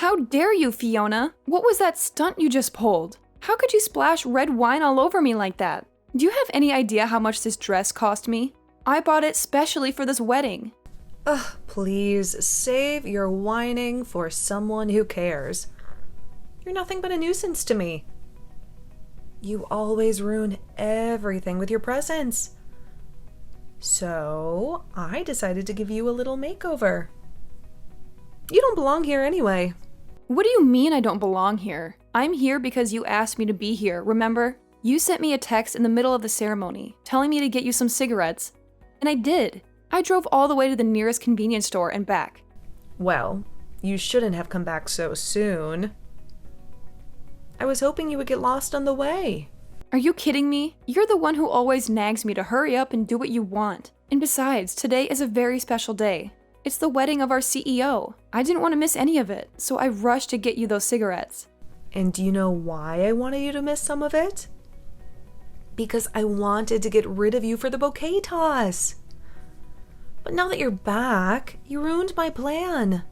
How dare you, Fiona? What was that stunt you just pulled? How could you splash red wine all over me like that? Do you have any idea how much this dress cost me? I bought it specially for this wedding. Ugh, please save your whining for someone who cares. You're nothing but a nuisance to me. You always ruin everything with your presence. So, I decided to give you a little makeover. You don't belong here anyway. What do you mean I don't belong here? I'm here because you asked me to be here, remember? You sent me a text in the middle of the ceremony, telling me to get you some cigarettes. And I did. I drove all the way to the nearest convenience store and back. Well, you shouldn't have come back so soon. I was hoping you would get lost on the way. Are you kidding me? You're the one who always nags me to hurry up and do what you want. And besides, today is a very special day. It's the wedding of our CEO. I didn't want to miss any of it, so I rushed to get you those cigarettes. And do you know why I wanted you to miss some of it? Because I wanted to get rid of you for the bouquet toss. But now that you're back, you ruined my plan.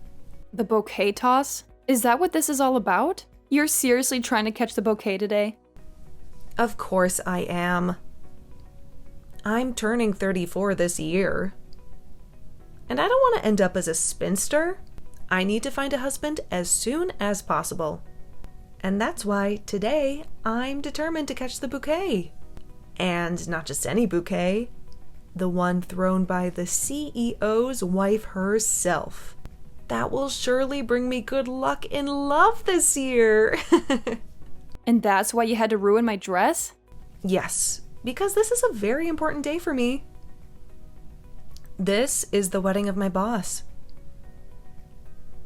The bouquet toss? Is that what this is all about? You're seriously trying to catch the bouquet today? Of course I am. I'm turning 34 this year. And I don't want to end up as a spinster. I need to find a husband as soon as possible. And that's why today I'm determined to catch the bouquet. And not just any bouquet, the one thrown by the CEO's wife herself. That will surely bring me good luck in love this year. And that's why you had to ruin my dress? Yes, because this is a very important day for me. This is the wedding of my boss.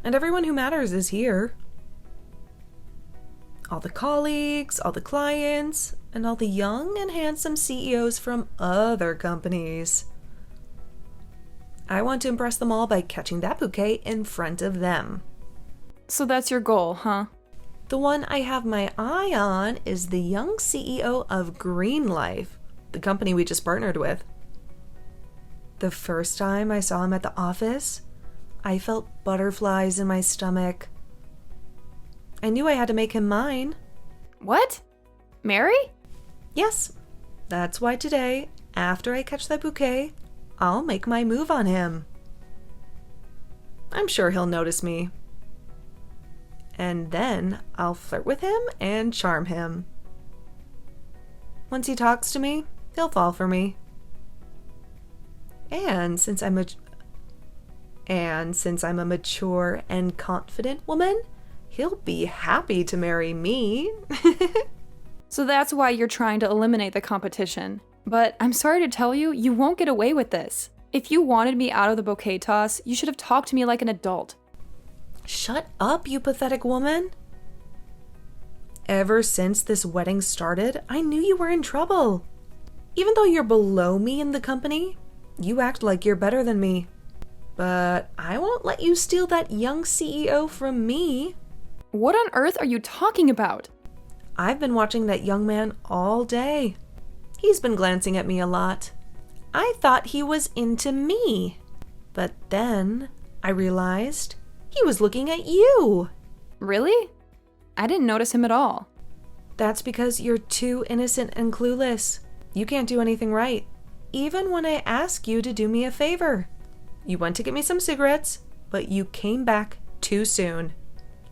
And everyone who matters is here. All the colleagues, all the clients, and all the young and handsome CEOs from other companies. I want to impress them all by catching that bouquet in front of them. So that's your goal, huh? The one I have my eye on is the young CEO of Green Life, the company we just partnered with. The first time I saw him at the office, I felt butterflies in my stomach. I knew I had to make him mine. What? Mary? Yes, that's why today, after I catch that bouquet, I'll make my move on him. I'm sure he'll notice me. And then I'll flirt with him and charm him. Once he talks to me, he'll fall for me. And since I'm a mature and confident woman, he'll be happy to marry me. So that's why you're trying to eliminate the competition. But I'm sorry to tell you, you won't get away with this. If you wanted me out of the bouquet toss, you should have talked to me like an adult. Shut up, you pathetic woman. Ever since this wedding started, I knew you were in trouble. Even though you're below me in the company, you act like you're better than me. But I won't let you steal that young CEO from me. What on earth are you talking about? I've been watching that young man all day. He's been glancing at me a lot. I thought he was into me. But then I realized he was looking at you. Really? I didn't notice him at all. That's because you're too innocent and clueless. You can't do anything right, even when I ask you to do me a favor. You went to get me some cigarettes, but you came back too soon.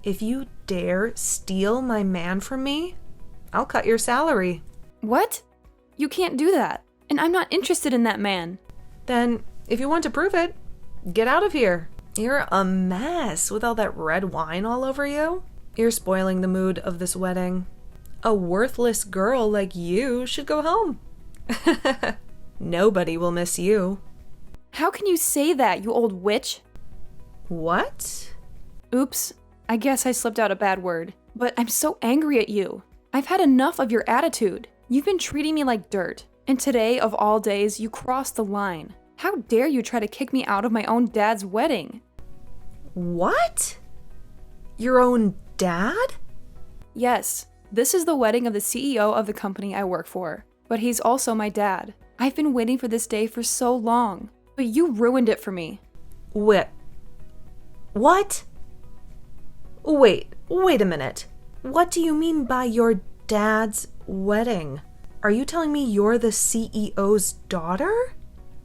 If you dare steal my man from me, I'll cut your salary. What? You can't do that. And I'm not interested in that man. Then, if you want to prove it, get out of here. You're a mess with all that red wine all over you. You're spoiling the mood of this wedding. A worthless girl like you should go home. Nobody will miss you. How can you say that, you old witch? What? Oops, I guess I slipped out a bad word. But I'm so angry at you. I've had enough of your attitude. You've been treating me like dirt. And today, of all days, you crossed the line. How dare you try to kick me out of my own dad's wedding? What? Your own dad? Yes, this is the wedding of the CEO of the company I work for. But he's also my dad. I've been waiting for this day for so long. But you ruined it for me. What? Wait a minute. What do you mean by your dad's wedding? Are you telling me you're the CEO's daughter?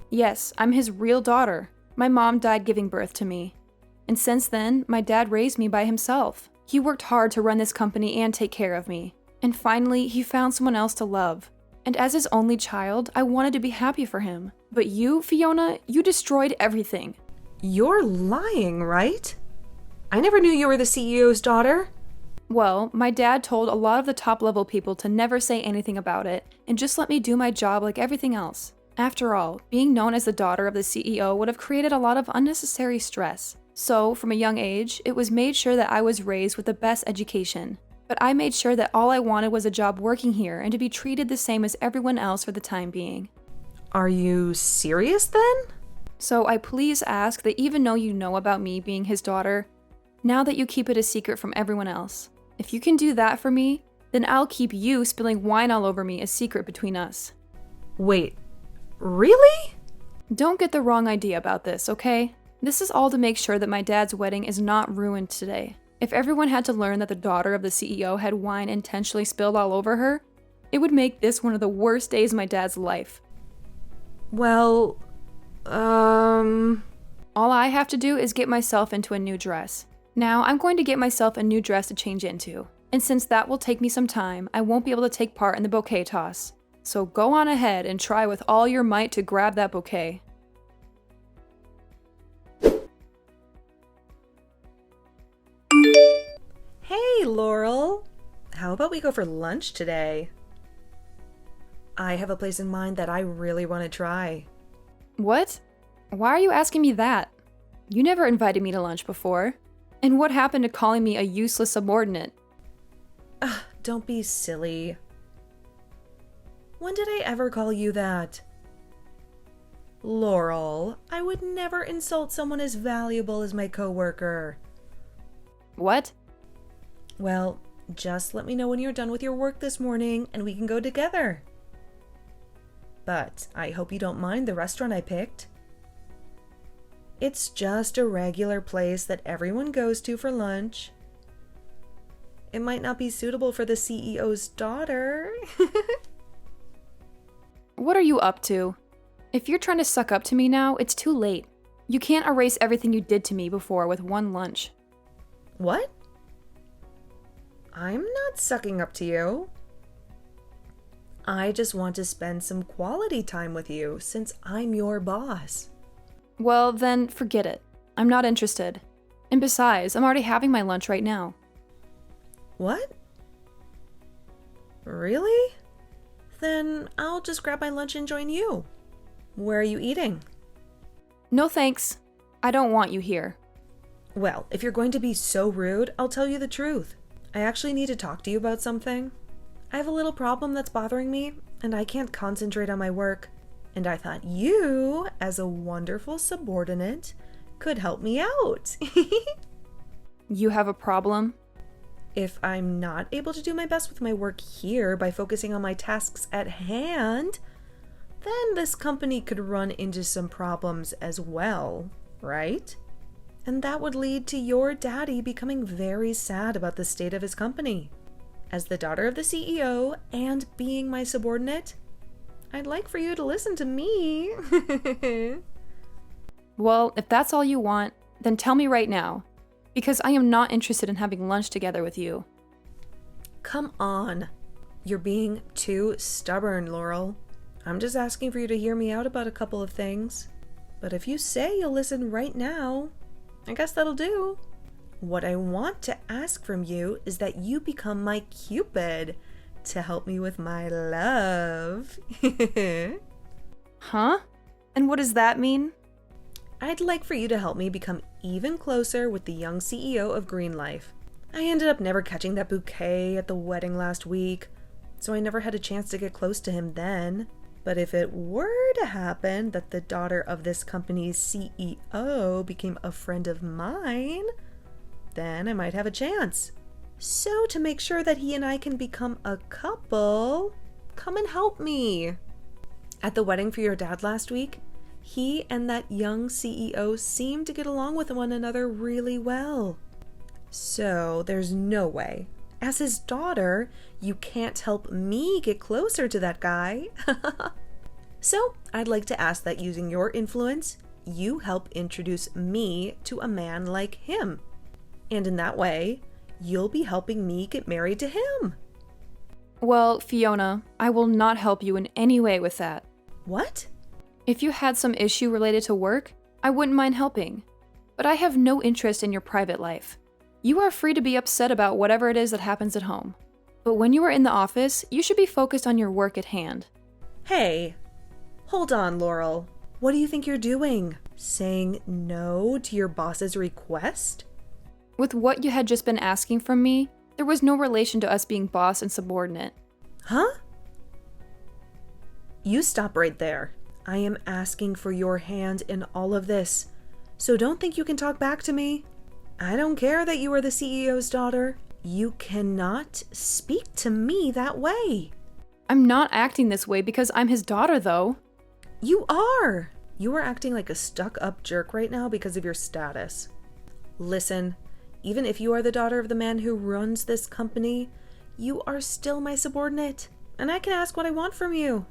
Yes, I'm his real daughter. My mom died giving birth to me. And since then, my dad raised me by himself. He worked hard to run this company and take care of me. And finally, he found someone else to love. And as his only child, I wanted to be happy for him. But you, Fiona, you destroyed everything. You're lying, right? I never knew you were the CEO's daughter. Well, my dad told a lot of the top-level people to never say anything about it and just let me do my job like everything else. After all, being known as the daughter of the CEO would have created a lot of unnecessary stress. So, from a young age, it was made sure that I was raised with the best education. But I made sure that all I wanted was a job working here and to be treated the same as everyone else for the time being. Are you serious then? So I please ask that even though you know about me being his daughter, now that you keep it a secret from everyone else. If you can do that for me, then I'll keep you spilling wine all over me a secret between us. Wait, really? Don't get the wrong idea about this, okay? This is all to make sure that my dad's wedding is not ruined today. If everyone had to learn that the daughter of the CEO had wine intentionally spilled all over her, it would make this one of the worst days of my dad's life. Well, All I have to do is get myself into a new dress. Now, I'm going to get myself a new dress to change into. And since that will take me some time, I won't be able to take part in the bouquet toss. So go on ahead and try with all your might to grab that bouquet. Hey, Laurel. How about we go for lunch today? I have a place in mind that I really want to try. What? Why are you asking me that? You never invited me to lunch before. And what happened to calling me a useless subordinate? Don't be silly. When did I ever call you that? Laurel, I would never insult someone as valuable as my coworker. What? Well, just let me know when you're done with your work this morning and we can go together. But I hope you don't mind the restaurant I picked. It's just a regular place that everyone goes to for lunch. It might not be suitable for the CEO's daughter. What are you up to? If you're trying to suck up to me now, it's too late. You can't erase everything you did to me before with one lunch. What? I'm not sucking up to you. I just want to spend some quality time with you since I'm your boss. Well, then forget it. I'm not interested. And besides, I'm already having my lunch right now. What? Really? Then I'll just grab my lunch and join you. Where are you eating? No thanks. I don't want you here. Well, if you're going to be so rude, I'll tell you the truth. I actually need to talk to you about something. I have a little problem that's bothering me, and I can't concentrate on my work. And I thought you, as a wonderful subordinate, could help me out. You have a problem? If I'm not able to do my best with my work here by focusing on my tasks at hand, then this company could run into some problems as well, right? And that would lead to your daddy becoming very sad about the state of his company. As the daughter of the CEO and being my subordinate, I'd like for you to listen to me. Well, if that's all you want, then tell me right now. Because I am not interested in having lunch together with you. Come on. You're being too stubborn, Laurel. I'm just asking for you to hear me out about a couple of things. But if you say you'll listen right now, I guess that'll do. What I want to ask from you is that you become my Cupid to help me with my love. Huh? And what does that mean? I'd like for you to help me become even closer with the young CEO of Green Life. I ended up never catching that bouquet at the wedding last week, so I never had a chance to get close to him then. But if it were to happen that the daughter of this company's CEO became a friend of mine, then I might have a chance. So to make sure that he and I can become a couple, come and help me. At the wedding for your dad last week, he and that young CEO seemed to get along with one another really well. So there's no way, as his daughter, you can't help me get closer to that guy. So I'd like to ask that using your influence, you help introduce me to a man like him. And in that way, you'll be helping me get married to him. Well, Fiona, I will not help you in any way with that. What? If you had some issue related to work, I wouldn't mind helping. But I have no interest in your private life. You are free to be upset about whatever it is that happens at home. But when you are in the office, you should be focused on your work at hand. Hey, hold on, Laurel. What do you think you're doing? Saying no to your boss's request? With what you had just been asking from me, there was no relation to us being boss and subordinate. Huh? You stop right there. I am asking for your hand in all of this, so don't think you can talk back to me. I don't care that you are the CEO's daughter. You cannot speak to me that way. I'm not acting this way because I'm his daughter, though. You are! You are acting like a stuck-up jerk right now because of your status. Listen, even if you are the daughter of the man who runs this company, you are still my subordinate, and I can ask what I want from you.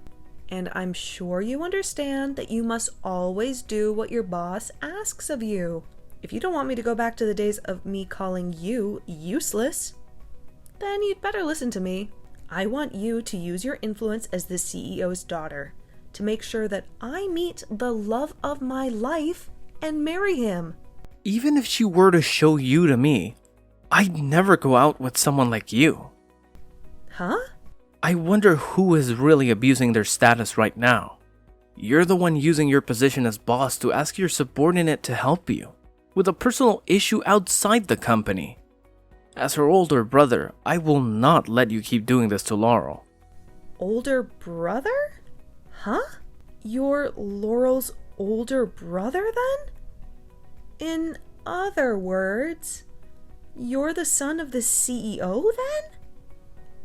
And I'm sure you understand that you must always do what your boss asks of you. If you don't want me to go back to the days of me calling you useless, then you'd better listen to me. I want you to use your influence as the CEO's daughter to make sure that I meet the love of my life and marry him. Even if she were to show you to me, I'd never go out with someone like you. Huh? I wonder who is really abusing their status right now. You're the one using your position as boss to ask your subordinate to help you with a personal issue outside the company. As her older brother, I will not let you keep doing this to Laurel. Older brother? Huh? You're Laurel's older brother then? In other words, you're the son of the CEO then?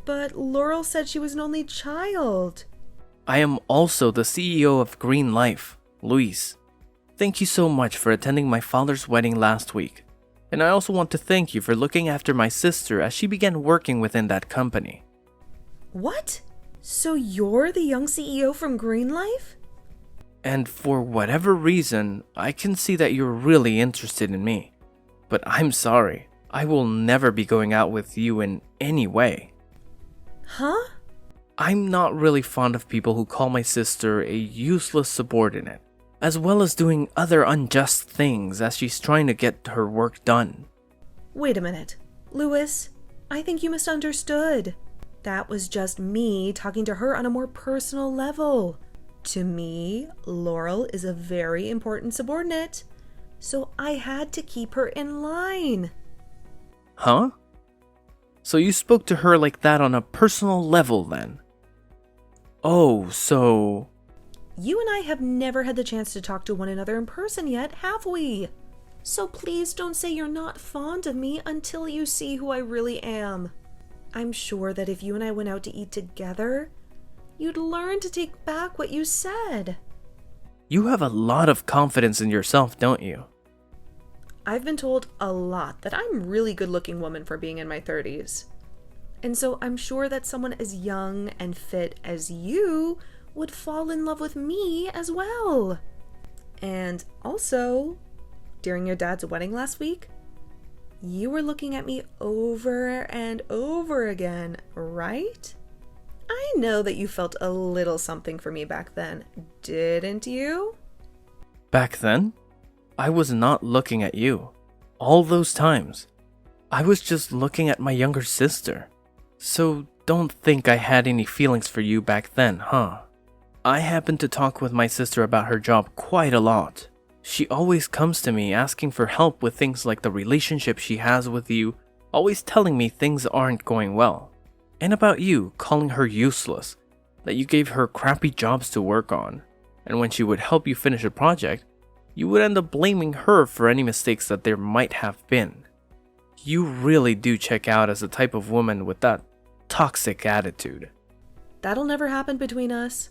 But Laurel said she was an only child. I am also the CEO of Green Life, Luis. Thank you so much for attending my father's wedding last week. And I also want to thank you for looking after my sister as she began working within that company. What? So you're the young CEO from Green Life? And for whatever reason, I can see that you're really interested in me. But I'm sorry, I will never be going out with you in any way. Huh? I'm not really fond of people who call my sister a useless subordinate, as well as doing other unjust things as she's trying to get her work done. Wait a minute. Louis, I think you misunderstood. That was just me talking to her on a more personal level. To me, Laurel is a very important subordinate, so I had to keep her in line. Huh? So you spoke to her like that on a personal level then? Oh, so... You and I have never had the chance to talk to one another in person yet, have we? So please don't say you're not fond of me until you see who I really am. I'm sure that if you and I went out to eat together, you'd learn to take back what you said. You have a lot of confidence in yourself, don't you? I've been told a lot that I'm a really good-looking woman for being in my 30s. And so I'm sure that someone as young and fit as you would fall in love with me as well. And also, during your dad's wedding last week, you were looking at me over and over again, right? I know that you felt a little something for me back then, didn't you? Back then, I was not looking at you. All those times, I was just looking at my younger sister. So don't think I had any feelings for you back then, huh? I happened to talk with my sister about her job quite a lot. She always comes to me asking for help with things like the relationship she has with you, always telling me things aren't going well. And about you calling her useless, that you gave her crappy jobs to work on, and when she would help you finish a project, you would end up blaming her for any mistakes that there might have been. You really do check out as the type of woman with that toxic attitude. That'll never happen between us.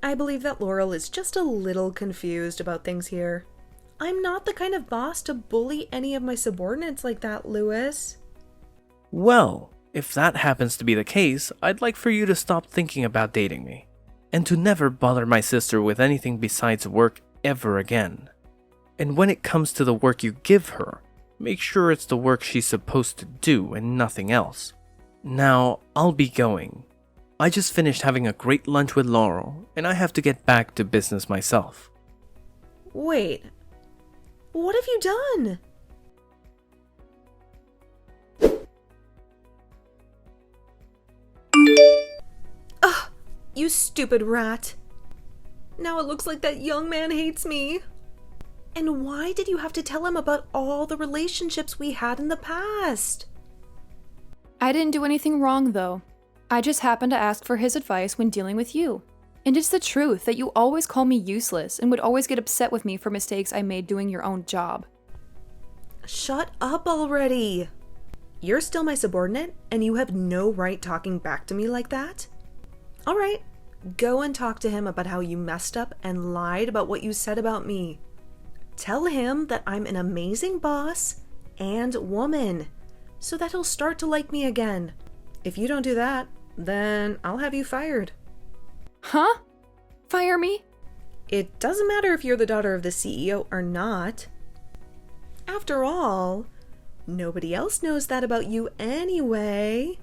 I believe that Laurel is just a little confused about things here. I'm not the kind of boss to bully any of my subordinates like that, Lewis. Well, if that happens to be the case, I'd like for you to stop thinking about dating me, and to never bother my sister with anything besides work ever again. And when it comes to the work you give her, make sure it's the work she's supposed to do and nothing else. Now, I'll be going. I just finished having a great lunch with Laurel, and I have to get back to business myself. Wait, what have you done? Ugh, you stupid rat. Now it looks like that young man hates me. And why did you have to tell him about all the relationships we had in the past? I didn't do anything wrong, though. I just happened to ask for his advice when dealing with you. And it's the truth that you always call me useless and would always get upset with me for mistakes I made doing your own job. Shut up already. You're still my subordinate, and you have no right talking back to me like that. All right, go and talk to him about how you messed up and lied about what you said about me. Tell him that I'm an amazing boss and woman, so that he'll start to like me again. If you don't do that, then I'll have you fired. Huh? Fire me? It doesn't matter if you're the daughter of the CEO or not. After all, nobody else knows that about you anyway.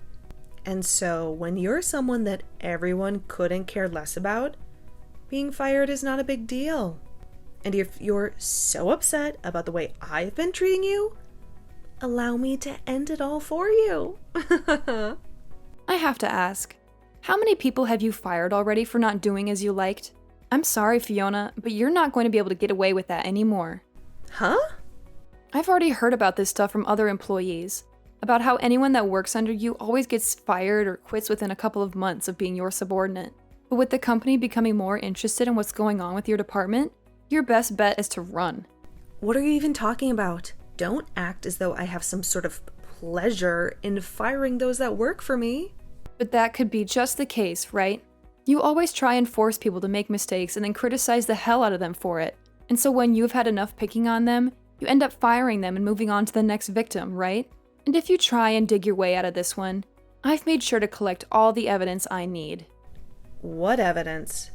And so when you're someone that everyone couldn't care less about, being fired is not a big deal. And if you're so upset about the way I've been treating you, allow me to end it all for you. I have to ask, how many people have you fired already for not doing as you liked? I'm sorry, Fiona, but you're not going to be able to get away with that anymore. Huh? I've already heard about this stuff from other employees, about how anyone that works under you always gets fired or quits within a couple of months of being your subordinate. But with the company becoming more interested in what's going on with your department, your best bet is to run. What are you even talking about? Don't act as though I have some sort of pleasure in firing those that work for me. But that could be just the case, right? You always try and force people to make mistakes and then criticize the hell out of them for it. And so when you've had enough picking on them, you end up firing them and moving on to the next victim, right? And if you try and dig your way out of this one, I've made sure to collect all the evidence I need. What evidence?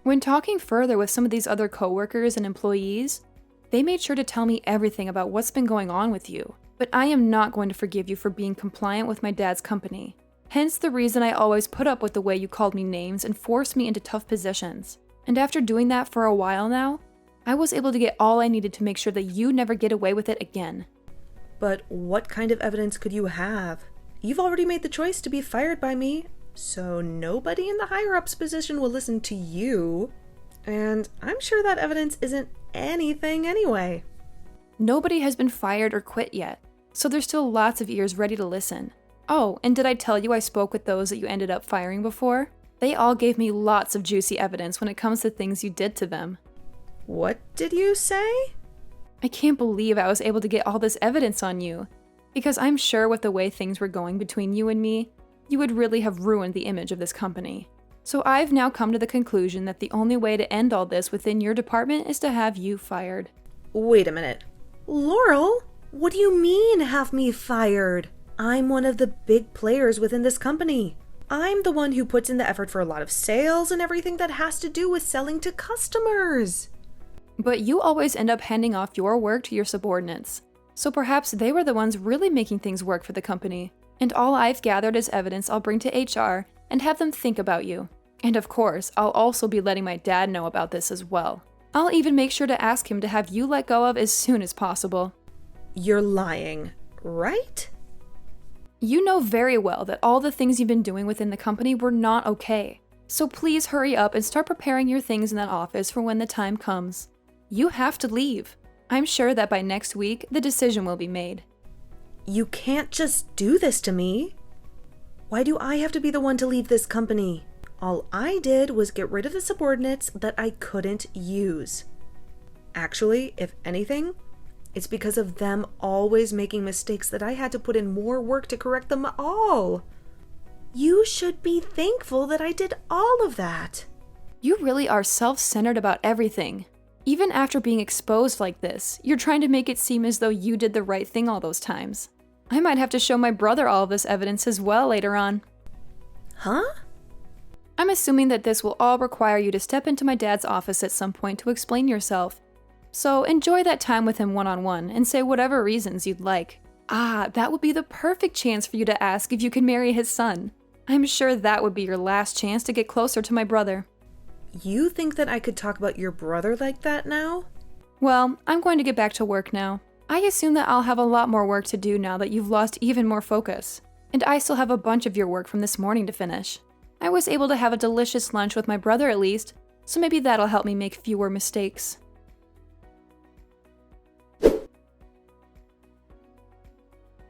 When talking further with some of these other coworkers and employees, they made sure to tell me everything about what's been going on with you. But I am not going to forgive you for being compliant with my dad's company. Hence the reason I always put up with the way you called me names and forced me into tough positions. And after doing that for a while now, I was able to get all I needed to make sure that you never get away with it again. But what kind of evidence could you have? You've already made the choice to be fired by me, so nobody in the higher-ups position will listen to you. And I'm sure that evidence isn't anything anyway. Nobody has been fired or quit yet, so there's still lots of ears ready to listen. Oh, and did I tell you I spoke with those that you ended up firing before? They all gave me lots of juicy evidence when it comes to things you did to them. What did you say? I can't believe I was able to get all this evidence on you, because I'm sure with the way things were going between you and me, you would really have ruined the image of this company. So I've now come to the conclusion that the only way to end all this within your department is to have you fired. Wait a minute. Laurel, what do you mean have me fired? I'm one of the big players within this company. I'm the one who puts in the effort for a lot of sales and everything that has to do with selling to customers. But you always end up handing off your work to your subordinates. So perhaps they were the ones really making things work for the company. And all I've gathered is evidence I'll bring to HR and have them think about you. And of course, I'll also be letting my dad know about this as well. I'll even make sure to ask him to have you let go of as soon as possible. You're lying, right? You know very well that all the things you've been doing within the company were not okay. So please hurry up and start preparing your things in that office for when the time comes. You have to leave. I'm sure that by next week, the decision will be made. You can't just do this to me. Why do I have to be the one to leave this company? All I did was get rid of the subordinates that I couldn't use. Actually, if anything, it's because of them always making mistakes that I had to put in more work to correct them all. You should be thankful that I did all of that. You really are self-centered about everything. Even after being exposed like this, you're trying to make it seem as though you did the right thing all those times. I might have to show my brother all of this evidence as well later on. Huh? I'm assuming that this will all require you to step into my dad's office at some point to explain yourself. So enjoy that time with him one-on-one and say whatever reasons you'd like. That would be the perfect chance for you to ask if you can marry his son. I'm sure that would be your last chance to get closer to my brother. You think that I could talk about your brother like that now? Well, I'm going to get back to work now. I assume that I'll have a lot more work to do now that you've lost even more focus. And I still have a bunch of your work from this morning to finish. I was able to have a delicious lunch with my brother at least, so maybe that'll help me make fewer mistakes.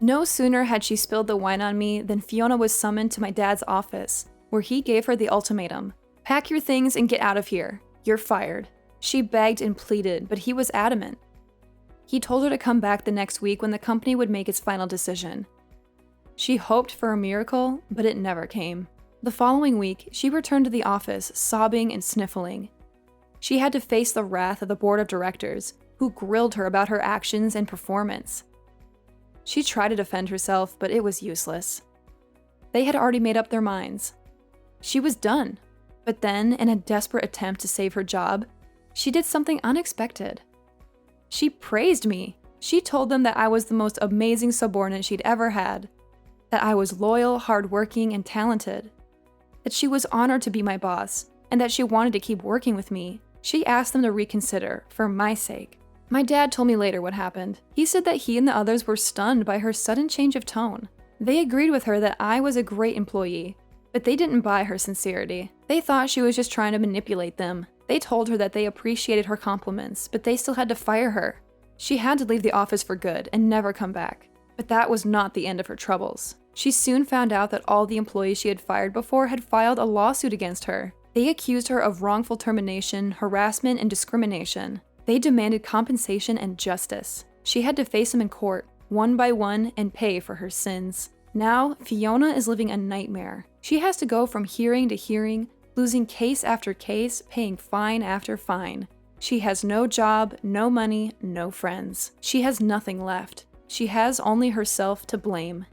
No sooner had she spilled the wine on me than Fiona was summoned to my dad's office, where he gave her the ultimatum. Pack your things and get out of here. You're fired. She begged and pleaded, but he was adamant. He told her to come back the next week when the company would make its final decision. She hoped for a miracle, but it never came. The following week, she returned to the office, sobbing and sniffling. She had to face the wrath of the board of directors, who grilled her about her actions and performance. She tried to defend herself, but it was useless. They had already made up their minds. She was done. But then, in a desperate attempt to save her job, she did something unexpected. She praised me. She told them that I was the most amazing subordinate she'd ever had, that I was loyal, hardworking, and talented, that she was honored to be my boss, and that she wanted to keep working with me. She asked them to reconsider, for my sake. My dad told me later what happened. He said that he and the others were stunned by her sudden change of tone. They agreed with her that I was a great employee, but they didn't buy her sincerity. They thought she was just trying to manipulate them. They told her that they appreciated her compliments, but they still had to fire her. She had to leave the office for good and never come back. But that was not the end of her troubles. She soon found out that all the employees she had fired before had filed a lawsuit against her. They accused her of wrongful termination, harassment, and discrimination. They demanded compensation and justice. She had to face them in court, one by one, and pay for her sins. Now, Fiona is living a nightmare. She has to go from hearing to hearing, losing case after case, paying fine after fine. She has no job, no money, no friends. She has nothing left. She has only herself to blame.